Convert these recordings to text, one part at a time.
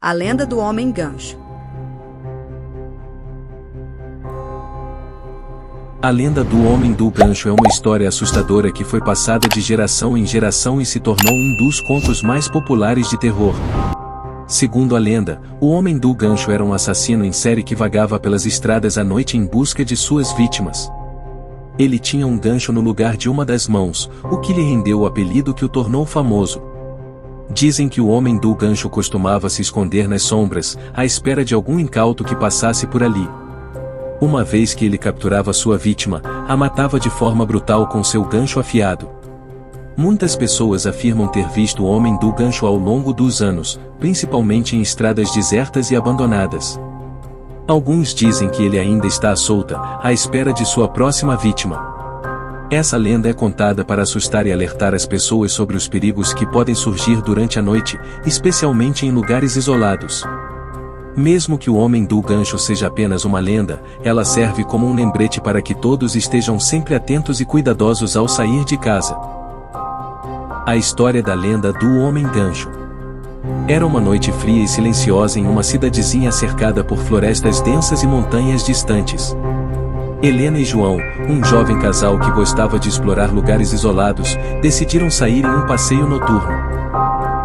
A lenda do homem gancho. A lenda do homem do gancho é uma história assustadora que foi passada de geração em geração e se tornou um dos contos mais populares de terror. Segundo a lenda, o homem do gancho era um assassino em série que vagava pelas estradas à noite em busca de suas vítimas. Ele tinha um gancho no lugar de uma das mãos, o que lhe rendeu o apelido que o tornou famoso. Dizem que o homem do gancho costumava se esconder nas sombras, à espera de algum incauto que passasse por ali. Uma vez que ele capturava sua vítima, a matava de forma brutal com seu gancho afiado. Muitas pessoas afirmam ter visto o homem do gancho ao longo dos anos, principalmente em estradas desertas e abandonadas. Alguns dizem que ele ainda está à solta, à espera de sua próxima vítima. Essa lenda é contada para assustar e alertar as pessoas sobre os perigos que podem surgir durante a noite, especialmente em lugares isolados. Mesmo que o homem do gancho seja apenas uma lenda, ela serve como um lembrete para que todos estejam sempre atentos e cuidadosos ao sair de casa. A história da lenda do homem gancho. Era uma noite fria e silenciosa em uma cidadezinha cercada por florestas densas e montanhas distantes. Helena e João, um jovem casal que gostava de explorar lugares isolados, decidiram sair em um passeio noturno.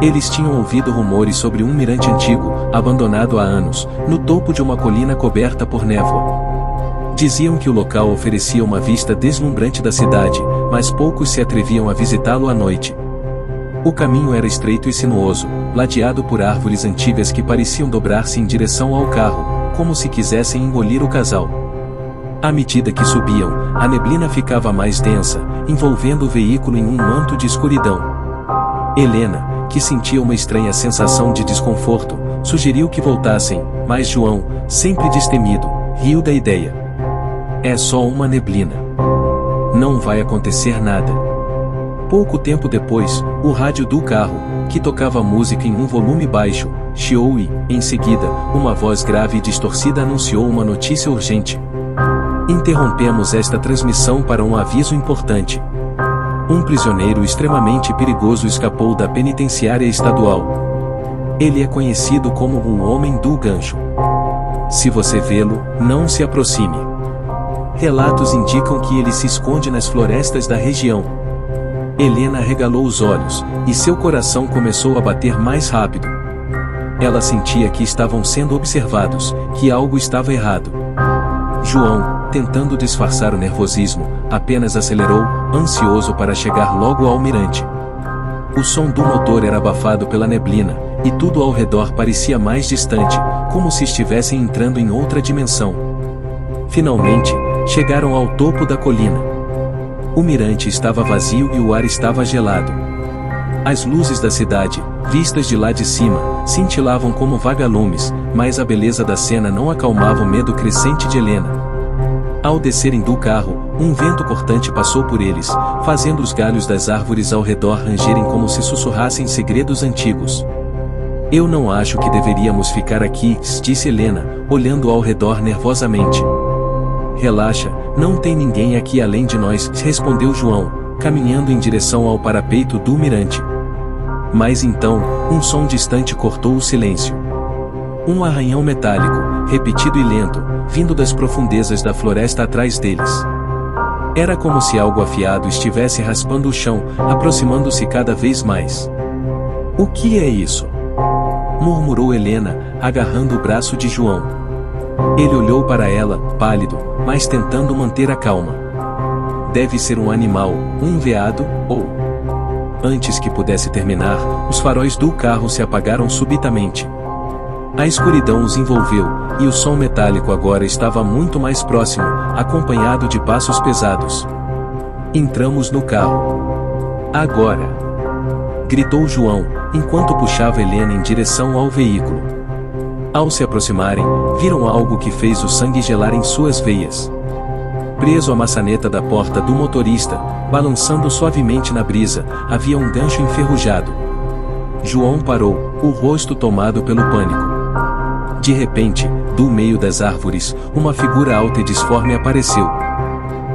Eles tinham ouvido rumores sobre um mirante antigo, abandonado há anos, no topo de uma colina coberta por névoa. Diziam que o local oferecia uma vista deslumbrante da cidade, mas poucos se atreviam a visitá-lo à noite. O caminho era estreito e sinuoso, ladeado por árvores antigas que pareciam dobrar-se em direção ao carro, como se quisessem engolir o casal. À medida que subiam, a neblina ficava mais densa, envolvendo o veículo em um manto de escuridão. Helena, que sentia uma estranha sensação de desconforto, sugeriu que voltassem, mas João, sempre destemido, riu da ideia. É só uma neblina. Não vai acontecer nada. Pouco tempo depois, o rádio do carro, que tocava música em um volume baixo, chiou e, em seguida, uma voz grave e distorcida anunciou uma notícia urgente. Interrompemos esta transmissão para um aviso importante. Um prisioneiro extremamente perigoso escapou da penitenciária estadual. Ele é conhecido como o Homem do Gancho. Se você vê-lo, não se aproxime. Relatos indicam que ele se esconde nas florestas da região. Helena arregalou os olhos, e seu coração começou a bater mais rápido. Ela sentia que estavam sendo observados, que algo estava errado. João, tentando disfarçar o nervosismo, apenas acelerou, ansioso para chegar logo ao mirante. O som do motor era abafado pela neblina, e tudo ao redor parecia mais distante, como se estivessem entrando em outra dimensão. Finalmente, chegaram ao topo da colina. O mirante estava vazio e o ar estava gelado. As luzes da cidade, vistas de lá de cima, cintilavam como vagalumes, mas a beleza da cena não acalmava o medo crescente de Helena. Ao descerem do carro, um vento cortante passou por eles, fazendo os galhos das árvores ao redor rangerem como se sussurrassem segredos antigos. Eu não acho que deveríamos ficar aqui, disse Helena, olhando ao redor nervosamente. Relaxa, não tem ninguém aqui além de nós, respondeu João, caminhando em direção ao parapeito do mirante. Mas então, um som distante cortou o silêncio. Um arranhão metálico, repetido e lento, vindo das profundezas da floresta atrás deles. Era como se algo afiado estivesse raspando o chão, aproximando-se cada vez mais. O que é isso? Murmurou Helena, agarrando o braço de João. Ele olhou para ela, pálido, mas tentando manter a calma. Deve ser um animal, um veado, ou... Antes que pudesse terminar, os faróis do carro se apagaram subitamente. A escuridão os envolveu, e o som metálico agora estava muito mais próximo, acompanhado de passos pesados. Entramos no carro. Agora! Gritou João, enquanto puxava Helena em direção ao veículo. Ao se aproximarem, viram algo que fez o sangue gelar em suas veias. Preso à maçaneta da porta do motorista, balançando suavemente na brisa, havia um gancho enferrujado. João parou, o rosto tomado pelo pânico. De repente, do meio das árvores, uma figura alta e disforme apareceu.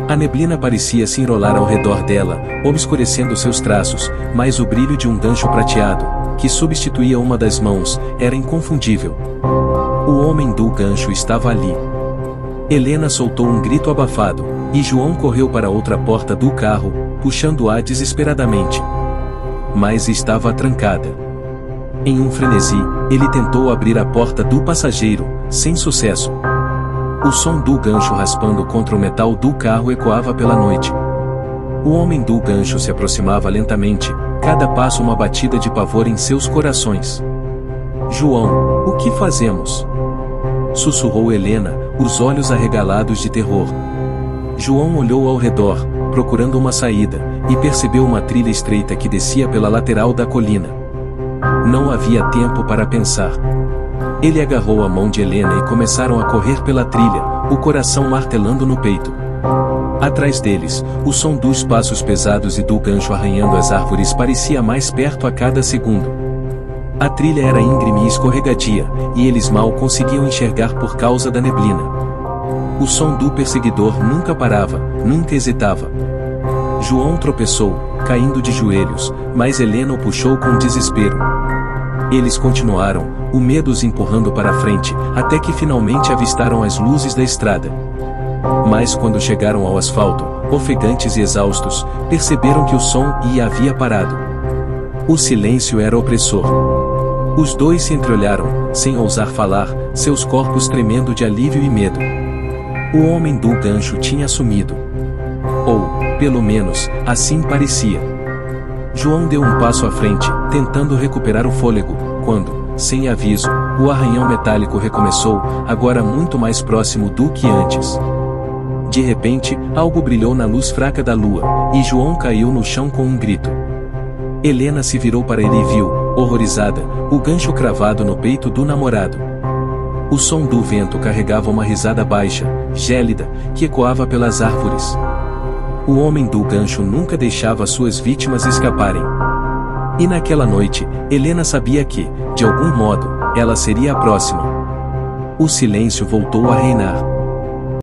A neblina parecia se enrolar ao redor dela, obscurecendo seus traços, mas o brilho de um gancho prateado, que substituía uma das mãos, era inconfundível. O homem do gancho estava ali. Helena soltou um grito abafado, e João correu para outra porta do carro, puxando-a desesperadamente. Mas estava trancada. Em um frenesi, ele tentou abrir a porta do passageiro, sem sucesso. O som do gancho raspando contra o metal do carro ecoava pela noite. O homem do gancho se aproximava lentamente, cada passo uma batida de pavor em seus corações. João, o que fazemos? Sussurrou Helena, os olhos arregalados de terror. João olhou ao redor, procurando uma saída, e percebeu uma trilha estreita que descia pela lateral da colina. Não havia tempo para pensar. Ele agarrou a mão de Helena e começaram a correr pela trilha, o coração martelando no peito. Atrás deles, o som dos passos pesados e do gancho arranhando as árvores parecia mais perto a cada segundo. A trilha era íngreme e escorregadia, e eles mal conseguiam enxergar por causa da neblina. O som do perseguidor nunca parava, nunca hesitava. João tropeçou, caindo de joelhos, mas Helena o puxou com desespero. Eles continuaram, o medo os empurrando para a frente, até que finalmente avistaram as luzes da estrada. Mas quando chegaram ao asfalto, ofegantes e exaustos, perceberam que o som havia parado. O silêncio era opressor. Os dois se entreolharam, sem ousar falar, seus corpos tremendo de alívio e medo. O homem do gancho tinha sumido. Ou, pelo menos, assim parecia. João deu um passo à frente, tentando recuperar o fôlego, quando, sem aviso, o arranhão metálico recomeçou, agora muito mais próximo do que antes. De repente, algo brilhou na luz fraca da lua, e João caiu no chão com um grito. Helena se virou para ele e viu, horrorizada, o gancho cravado no peito do namorado. O som do vento carregava uma risada baixa, gélida, que ecoava pelas árvores. O homem do gancho nunca deixava suas vítimas escaparem. E naquela noite, Helena sabia que, de algum modo, ela seria a próxima. O silêncio voltou a reinar.